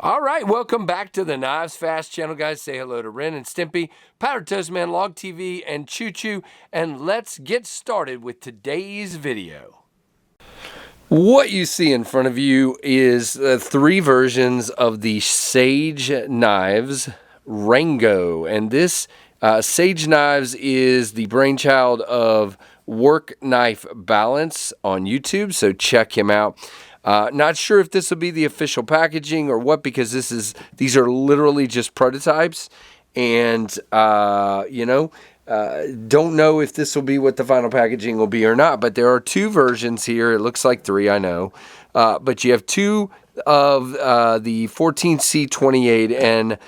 All right, welcome back to the KnivesFAST channel, guys. Say hello to Ren and Stimpy, Powder Toast Man, Log TV, and Choo Choo, and let's get started with today's video. What you see in front of you is three versions of the Saje Knives Rango, and this Saje Knives is the brainchild of Work Knife Balance on YouTube, so check him out. Not sure if this will be the official packaging or what, because these are literally just prototypes, and don't know if this will be what the final packaging will be or not. But there are two versions here. It looks like three, I know, but you have two of the 14C28N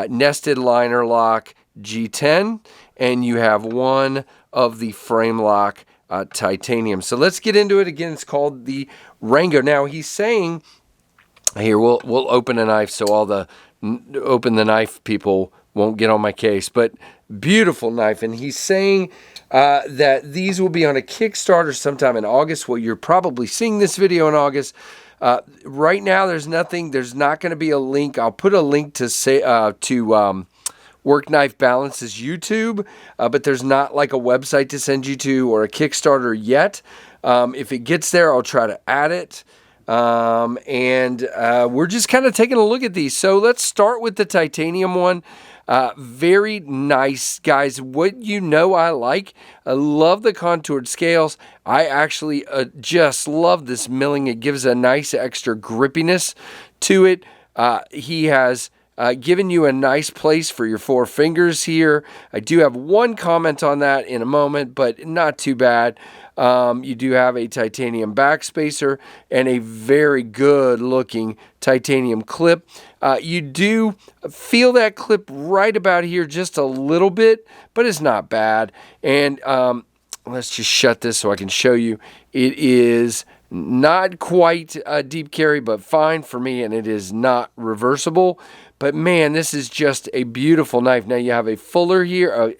nested liner lock G10, and you have one of the frame lock titanium. So let's get into it. Again, it's called the Rango. Now he's saying here, we'll open a knife so all the open the knife people won't get on my case, but beautiful knife. And he's saying that these will be on a Kickstarter sometime in August. Well, you're probably seeing this video in August. Right now there's not going to be a link. I'll put a link to Work Knife Balance's YouTube, but there's not like a website to send you to or a Kickstarter yet. If it gets there, I'll try to add it. We're just kind of taking a look at these. So let's start with the titanium one. Very nice, guys. What I like. I love the contoured scales. I actually just love this milling. It gives a nice extra grippiness to it. He has giving you a nice place for your four fingers here. I do have one comment on that in a moment, but not too bad. You do have a titanium backspacer and a very good looking titanium clip. You do feel that clip right about here just a little bit, but it's not bad. And let's just shut this so I can show you. It is not quite a deep carry, but fine for me, and it is not reversible. But man, this is just a beautiful knife. Now you have a fuller here,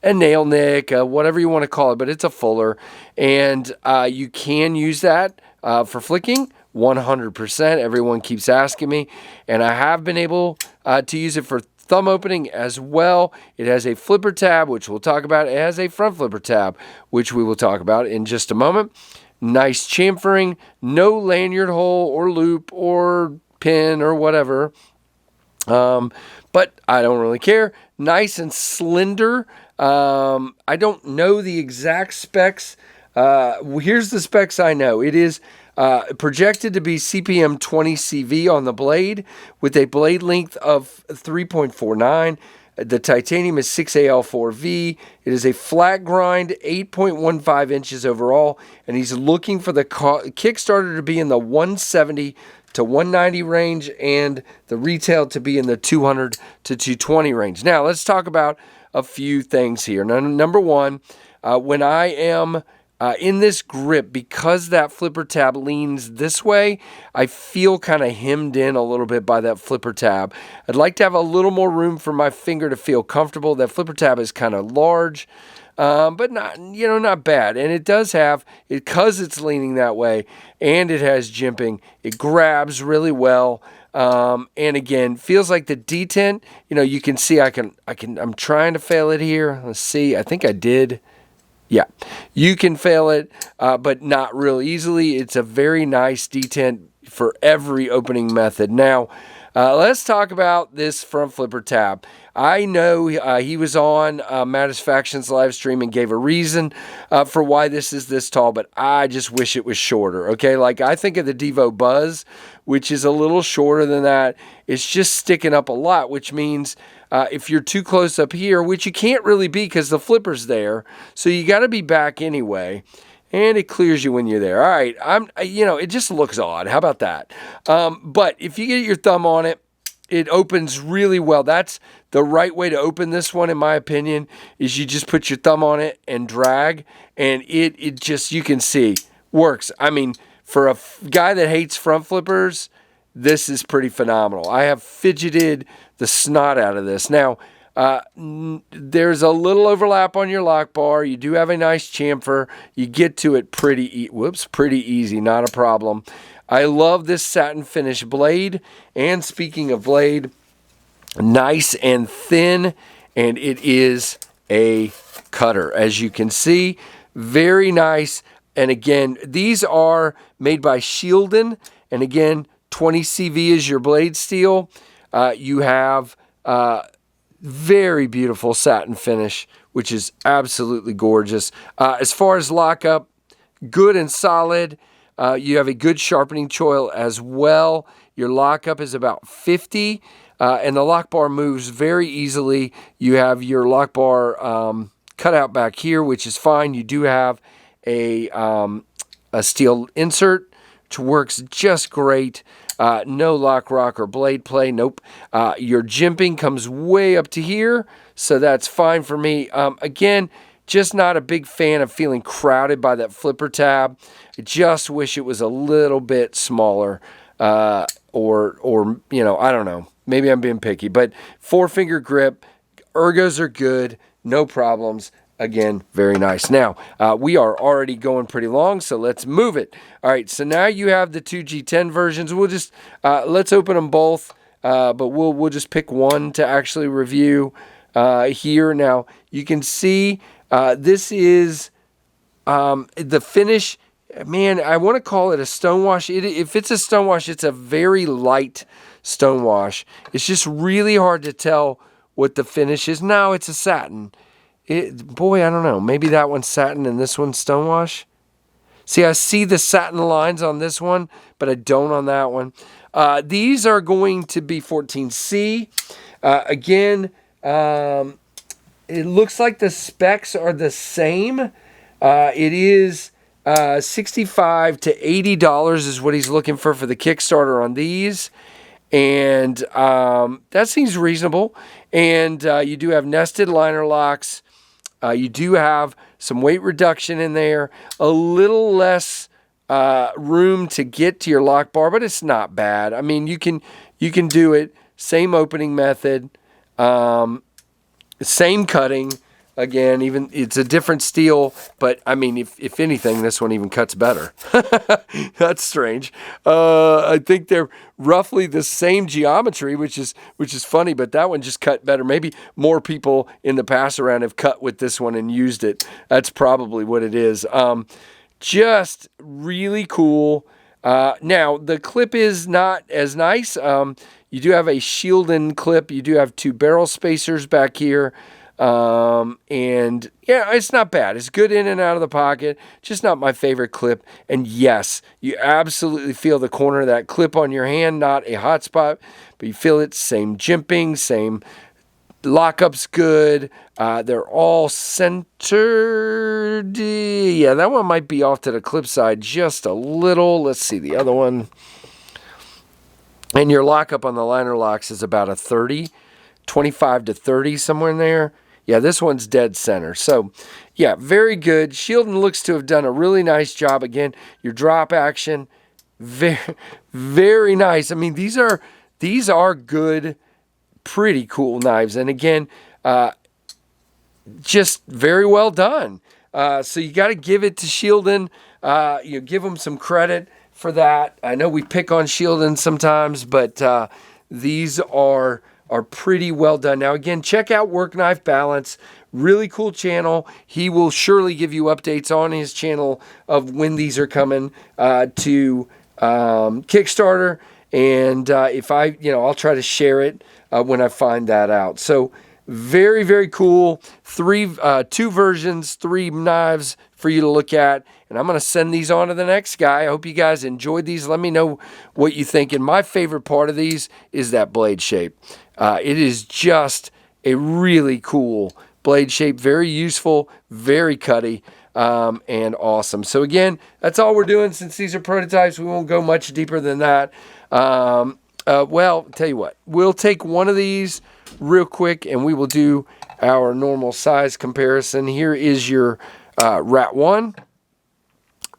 a nail nick, whatever you want to call it, but it's a fuller. And you can use that for flicking 100%. Everyone keeps asking me. And I have been able to use it for thumb opening as well. It has a flipper tab, which we'll talk about. It has a front flipper tab, which we will talk about in just a moment. Nice chamfering, no lanyard hole or loop or pin or whatever. But I don't really care. Nice and slender. I don't know the exact specs. Here's the specs I know. It is projected to be CPM 20 CV on the blade with a blade length of 3.49. The titanium is 6AL4V. It is a flat grind, 8.15 inches overall, and he's looking for the Kickstarter to be in the 170 to 190 range and the retail to be in the 200 to 220 range. Now, let's talk about a few things here. Now, number one, when I am in this grip, because that flipper tab leans this way, I feel kind of hemmed in a little bit by that flipper tab. I'd like to have a little more room for my finger to feel comfortable. That flipper tab is kind of large, but not bad. And it does have, because it's leaning that way, and it has jimping, it grabs really well. And again, feels like the detent, you can see I'm trying to fail it here. Let's see, I think I did. Yeah, you can fail it, but not real easily. It's a very nice detent for every opening method. Now, let's talk about this front flipper tab. I know he was on Mattis Factions live stream and gave a reason for why this is this tall, but I just wish it was shorter, okay? Like, I think of the Devo Buzz, which is a little shorter than that. It's just sticking up a lot, which means if you're too close up here, which you can't really be because the flipper's there, so you got to be back anyway. And it clears you when you're there. All right, it just looks odd. How about that? But if you get your thumb on it, it opens really well. That's the right way to open this one, in my opinion, is you just put your thumb on it and drag, and it just, you can see, works. I mean, for a guy that hates front flippers, this is pretty phenomenal. I have fidgeted the snot out of this. Now, There's a little overlap on your lock bar. You do have a nice chamfer. You get to it pretty easy, not a problem. I love this satin finish blade. And speaking of blade, nice and thin, and it is a cutter. As you can see, very nice. And again, these are made by Shieldon. And again, 20 CV is your blade steel. You have very beautiful satin finish, which is absolutely gorgeous. As far as lockup, good and solid. You have a good sharpening choil as well. Your lockup is about 50, and the lock bar moves very easily. You have your lock bar cut out back here, which is fine. You do have a steel insert, which works just great. No lock, rock, or blade play. Nope. Your jimping comes way up to here, so that's fine for me. Again, just not a big fan of feeling crowded by that flipper tab. I just wish it was a little bit smaller, or you know, I don't know. Maybe I'm being picky, but 4-finger grip, ergos are good, no problems. Again, very nice. Now, we are already going pretty long, so let's move it. All right, so now you have the 2G10 versions. We'll just, let's open them both, but we'll just pick one to actually review here. Now, you can see this is the finish. Man, I want to call it a stonewash. If it's a stonewash, it's a very light stonewash. It's just really hard to tell what the finish is. No, it's a satin. Boy, I don't know. Maybe that one's satin and this one's stonewash. See, I see the satin lines on this one, but I don't on that one. These are going to be 14C. Again, it looks like the specs are the same. It is $65 to $80 is what he's looking for the Kickstarter on these. And that seems reasonable. And you do have nested liner locks. You do have some weight reduction in there, a little less room to get to your lock bar, but it's not bad. I mean, you can do it. Same opening method, same cutting. Again, even it's a different steel, but I mean, if anything, this one even cuts better. That's strange. I think they're roughly the same geometry, which is funny, but that one just cut better. Maybe more people in the pass around have cut with this one and used it. That's probably what it is. Just really cool. Now, the clip is not as nice. You do have a Shieldon clip. You do have 2 barrel spacers back here. And yeah, it's not bad. It's good in and out of the pocket, just not my favorite clip. And yes, you absolutely feel the corner of that clip on your hand, not a hot spot, but you feel it. Same jimping, same lockup's good. They're all centered. Yeah, that one might be off to the clip side just a little. Let's see the other one. And your lockup on the liner locks is about a 30, 25 to 30, somewhere in there. Yeah, this one's dead center. So, yeah, very good. Shieldon looks to have done a really nice job. Again, your drop action, very, very nice. I mean, these are good, pretty cool knives. And again, just very well done. So you got to give it to Shieldon. You give them some credit for that. I know we pick on Shieldon sometimes, but these are pretty well done. Now, again, check out Work Knife Balance. Really cool channel. He will surely give you updates on his channel of when these are coming to Kickstarter. And if I'll try to share it when I find that out. So very, very cool. 2 versions, 3 knives for you to look at. And I'm going to send these on to the next guy. I hope you guys enjoyed these. Let me know what you think. And my favorite part of these is that blade shape. It is just a really cool blade shape. Very useful, very cutty, and awesome. So again, that's all we're doing. Since these are prototypes, we won't go much deeper than that. Well, tell you what. We'll take one of these real quick, and we will do our normal size comparison. Here is your Rat 1.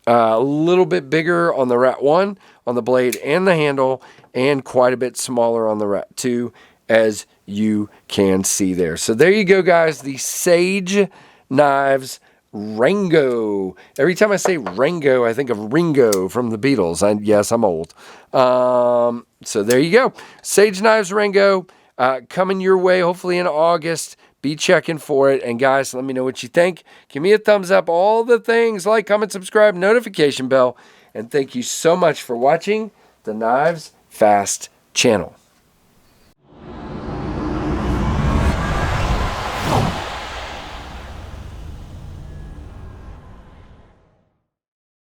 A little bit bigger on the Rat 1 on the blade and the handle, and quite a bit smaller on the Rat 2. as you can see there. So there you go, guys. The Saje Knives Rango. Every time I say Rango, I think of Ringo from the Beatles. Yes, I'm old. So there you go. Saje Knives Rango coming your way hopefully in August. Be checking for it. And guys, let me know what you think. Give me a thumbs up. All the things, like, comment, subscribe, notification bell. And thank you so much for watching the Knives Fast channel.